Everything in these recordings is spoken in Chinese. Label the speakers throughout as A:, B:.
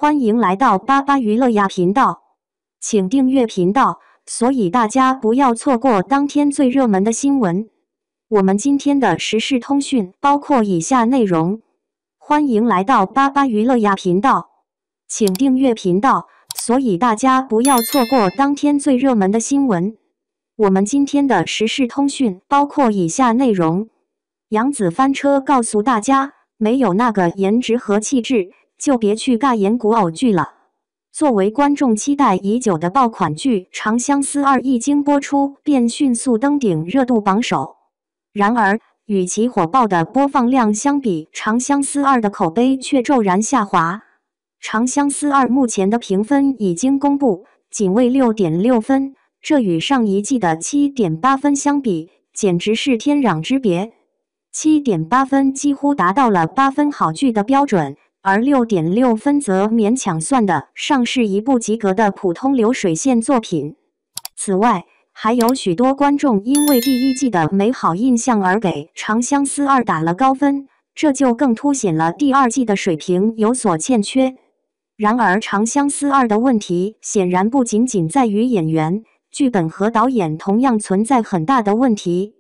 A: 欢迎来到巴巴娱乐呀频道，请订阅频道，所以大家不要错过当天最热门的新闻。我们今天的时事通讯包括以下内容：欢迎来到巴巴娱乐呀频道，请订阅频道，所以大家不要错过当天最热门的新闻。我们今天的时事通讯包括以下内容：杨紫翻车告诉大家，没有那个颜值和气质，就别去尬演古偶剧了。作为观众期待已久的爆款剧《长相思2》一经播出，便迅速登顶热度榜首。然而，与其火爆的播放量相比，《长相思2》的口碑却骤然下滑。《长相思2》目前的评分已经公布，仅为6.6分，这与上一季的7.8分相比，简直是天壤之别。7.8分几乎达到了8分好剧的标准，而6.6分则勉强算得上是一部及格的普通流水线作品。此外，还有许多观众因为第一季的美好印象而给《长相思2》打了高分，这就更凸显了第二季的水平有所欠缺。然而，《长相思2》的问题显然不仅仅在于演员，剧本和导演同样存在很大的问题。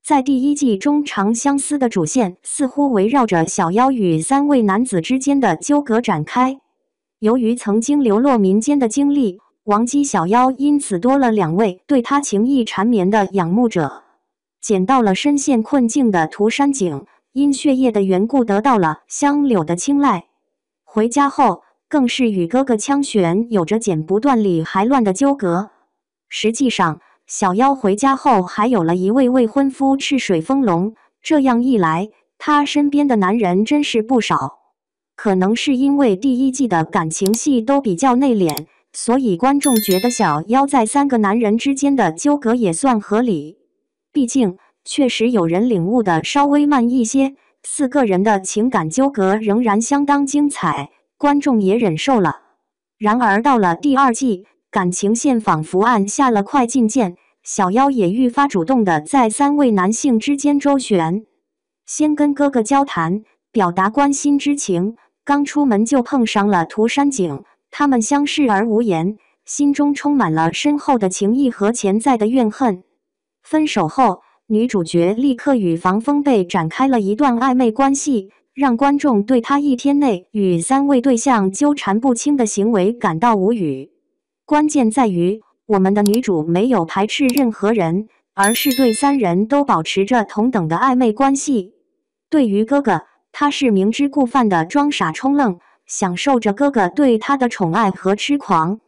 A: 在第一季中，《长相思》的主线似乎围绕着小妖与3位男子之间的纠葛展开。由于曾经流落民间的经历，王姬小妖因此多了2位对他情意缠绵的仰慕者。捡到了深陷困境的涂山璟，因血液的缘故得到了香柳的青睐。回家后，更是与哥哥枪玄有着剪不断理还乱的纠葛。实际上，小妖回家后还有了一位未婚夫赤水风龙，这样一来，他身边的男人真是不少。可能是因为第一季的感情戏都比较内敛，所以观众觉得小妖在3个男人之间的纠葛也算合理。毕竟，确实有人领悟的稍微慢一些，4个人的情感纠葛仍然相当精彩，观众也忍受了。然而到了第2季，感情线仿佛按下了快进键，小妖也愈发主动地在3位男性之间周旋。先跟哥哥交谈，表达关心之情，刚出门就碰上了涂山璟，他们相视而无言，心中充满了深厚的情谊和潜在的怨恨。分手后，女主角立刻与防风贝展开了一段暧昧关系，让观众对她1天内与3位对象纠缠不清的行为感到无语。关键在于，我们的女主没有排斥任何人，而是对3人都保持着同等的暧昧关系。对于哥哥，她是明知故犯的装傻充愣，享受着哥哥对她的宠爱和痴狂。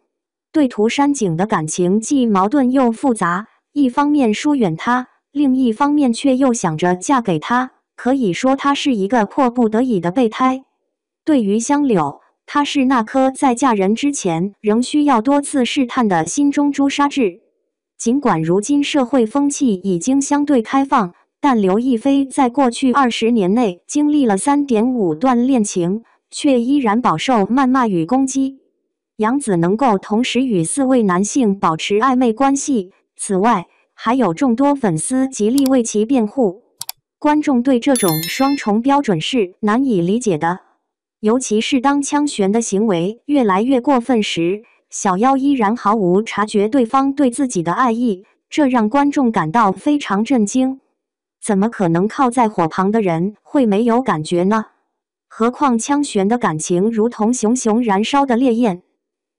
A: 对涂山璟的感情既矛盾又复杂，一方面疏远他，另一方面却又想着嫁给他，可以说她是一个迫不得已的备胎。对于香柳，她是那颗在嫁人之前仍需要多次试探的心中朱砂痣。尽管如今社会风气已经相对开放，但刘亦菲在过去20年内经历了3.5段恋情，却依然饱受谩骂与攻击。杨紫能够同时与4位男性保持暧昧关系，此外还有众多粉丝极力为其辩护。观众对这种双重标准是难以理解的。尤其是当枪玄的行为越来越过分时，小妖依然毫无察觉对方对自己的爱意，这让观众感到非常震惊。怎么可能靠在火旁的人会没有感觉呢？何况枪玄的感情如同熊熊燃烧的烈焰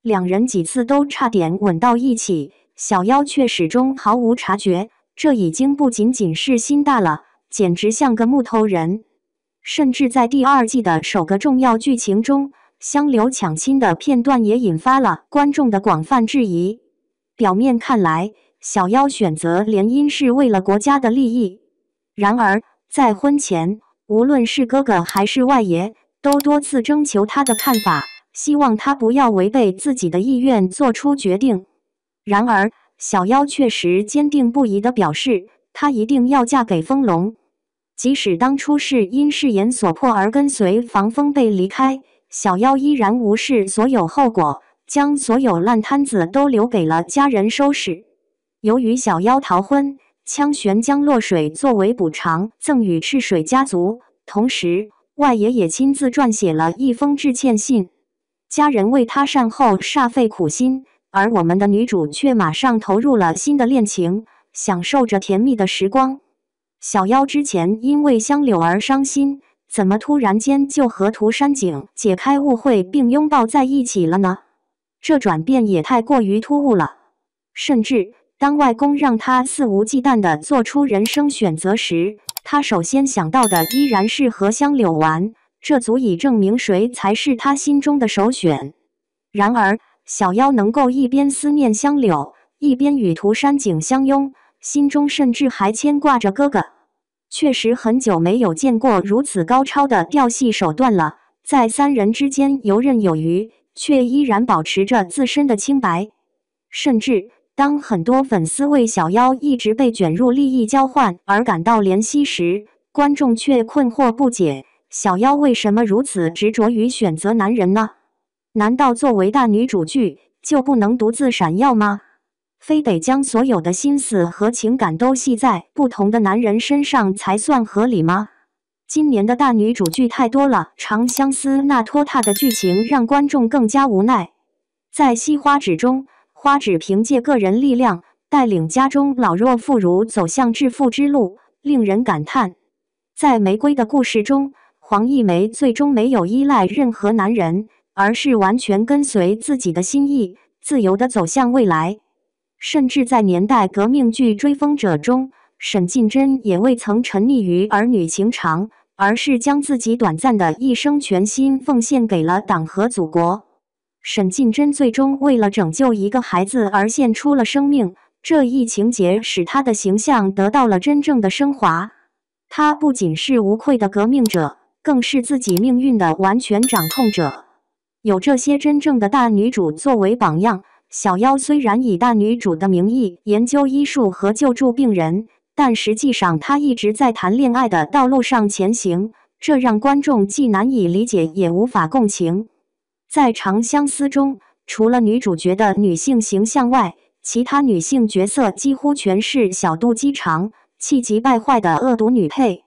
A: ，2人几次都差点吻到一起，小妖却始终毫无察觉，这已经不仅仅是心大了，简直像个木头人。甚至在第2季的首个重要剧情中，香柳抢亲的片段也引发了观众的广泛质疑。表面看来，小妖选择联姻是为了国家的利益，然而在婚前，无论是哥哥还是外爷，都多次征求他的看法，希望他不要违背自己的意愿做出决定。然而，小妖确实坚定不移地表示，她一定要嫁给风龙。即使当初是因誓言所迫而跟随防风贝离开，小妖依然无视所有后果，将所有烂摊子都留给了家人收拾。由于小妖逃婚，枪玄将落水作为补偿赠予赤水家族，同时外爷也亲自撰写了一封致歉信。家人为她善后煞费苦心，而我们的女主却马上投入了新的恋情，享受着甜蜜的时光。小妖之前因为香柳而伤心，怎么突然间就和涂山璟解开误会并拥抱在一起了呢？这转变也太过于突兀了。甚至当外公让他肆无忌惮地做出人生选择时，他首先想到的依然是和香柳玩，这足以证明谁才是他心中的首选。然而，小妖能够一边思念香柳，一边与涂山璟相拥，心中甚至还牵挂着哥哥。确实很久没有见过如此高超的调戏手段了，在三人之间游刃有余，却依然保持着自身的清白。甚至当很多粉丝为小妖一直被卷入利益交换而感到怜惜时，观众却困惑不解，小妖为什么如此执着于选择男人呢？难道作为大女主剧就不能独自闪耀吗？非得将所有的心思和情感都系在不同的男人身上才算合理吗？今年的大女主剧太多了，长相思那拖沓的剧情让观众更加无奈。在西花纸中，花纸凭借个人力量带领家中老弱妇孺走向致富之路，令人感叹。在玫瑰的故事中，黄一梅最终没有依赖任何男人，而是完全跟随自己的心意，自由地走向未来。甚至在年代革命剧《追风者》中，沈近珍也未曾沉溺于儿女情长，而是将自己短暂的一生全心奉献给了党和祖国。沈近珍最终为了拯救一个孩子而献出了生命，这一情节使她的形象得到了真正的升华。她不仅是无愧的革命者，更是自己命运的完全掌控者。有这些真正的大女主作为榜样，小妖虽然以大女主的名义研究医术和救助病人，但实际上她一直在谈恋爱的道路上前行，这让观众既难以理解也无法共情。在《长相思》中，除了女主角的女性形象外，其他女性角色几乎全是小肚鸡肠、气急败坏的恶毒女配。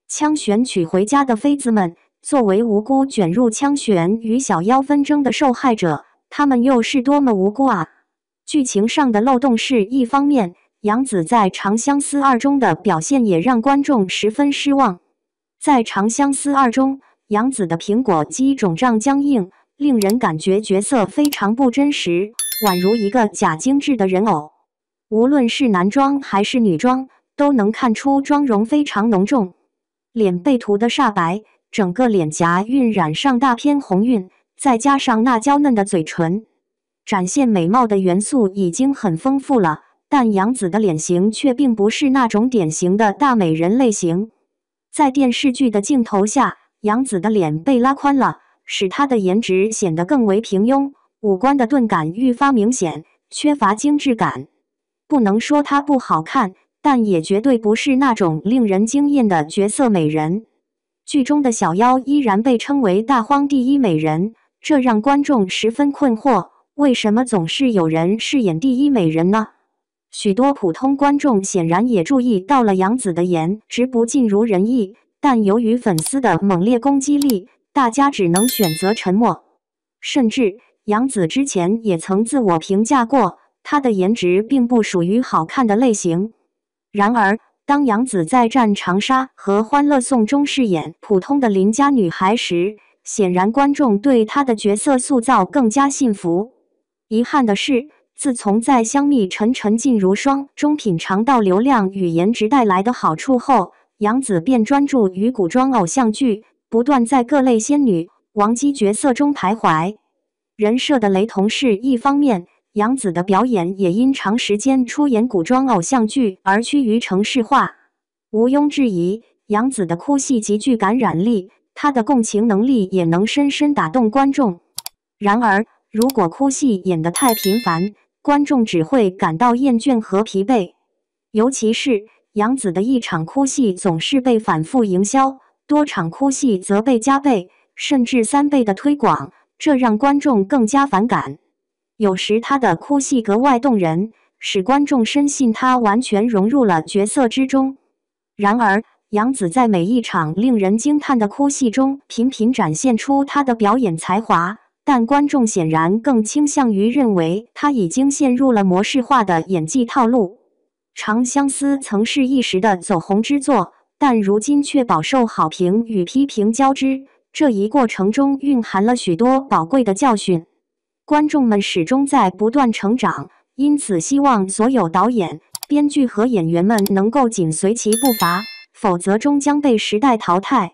A: 枪玄娶回家的妃子们，作为无辜卷入枪玄与小妖纷争的受害者，他们又是多么无辜啊！剧情上的漏洞是一方面，杨紫在《长相思2》中的表现也让观众十分失望。在《长相思2》中，杨紫的苹果肌肿胀僵硬，令人感觉角色非常不真实，宛如一个假精致的人偶。无论是男装还是女装，都能看出妆容非常浓重。脸被涂得煞白，整个脸颊晕染上大片红晕，再加上那娇嫩的嘴唇，展现美貌的元素已经很丰富了。但杨紫的脸型却并不是那种典型的大美人类型。在电视剧的镜头下，杨紫的脸被拉宽了，使她的颜值显得更为平庸，五官的钝感愈发明显，缺乏精致感。不能说她不好看，但也绝对不是那种令人惊艳的绝色美人。剧中的小妖依然被称为大荒第一美人，这让观众十分困惑，为什么总是有人饰演第一美人呢？许多普通观众显然也注意到了杨紫的颜值不尽如人意，但由于粉丝的猛烈攻击力，大家只能选择沉默。甚至杨紫之前也曾自我评价过，她的颜值并不属于好看的类型。然而当杨紫在《战长沙》和《欢乐颂》中饰演普通的邻家女孩时，显然观众对她的角色塑造更加信服。遗憾的是，自从在《香蜜沉沉烬如霜》中品尝到流量与颜值带来的好处后，杨紫便专注于古装偶像剧，不断在各类仙女、王姬角色中徘徊。人设的雷同是一方面，杨紫的表演也因长时间出演古装偶像剧而趋于程式化。毋庸置疑，杨紫的哭戏极具感染力，她的共情能力也能深深打动观众。然而，如果哭戏演得太频繁，观众只会感到厌倦和疲惫。尤其是杨紫的一场哭戏总是被反复营销，多场哭戏则被加倍甚至3倍的推广，这让观众更加反感。有时她的哭戏格外动人，使观众深信她完全融入了角色之中。然而，杨紫在每一场令人惊叹的哭戏中频频展现出她的表演才华，但观众显然更倾向于认为他已经陷入了模式化的演技套路。《长相思》曾是一时的走红之作，但如今却饱受好评与批评交织。这一过程中蕴含了许多宝贵的教训，观众们始终在不断成长，因此希望所有导演、编剧和演员们能够紧随其步伐，否则终将被时代淘汰。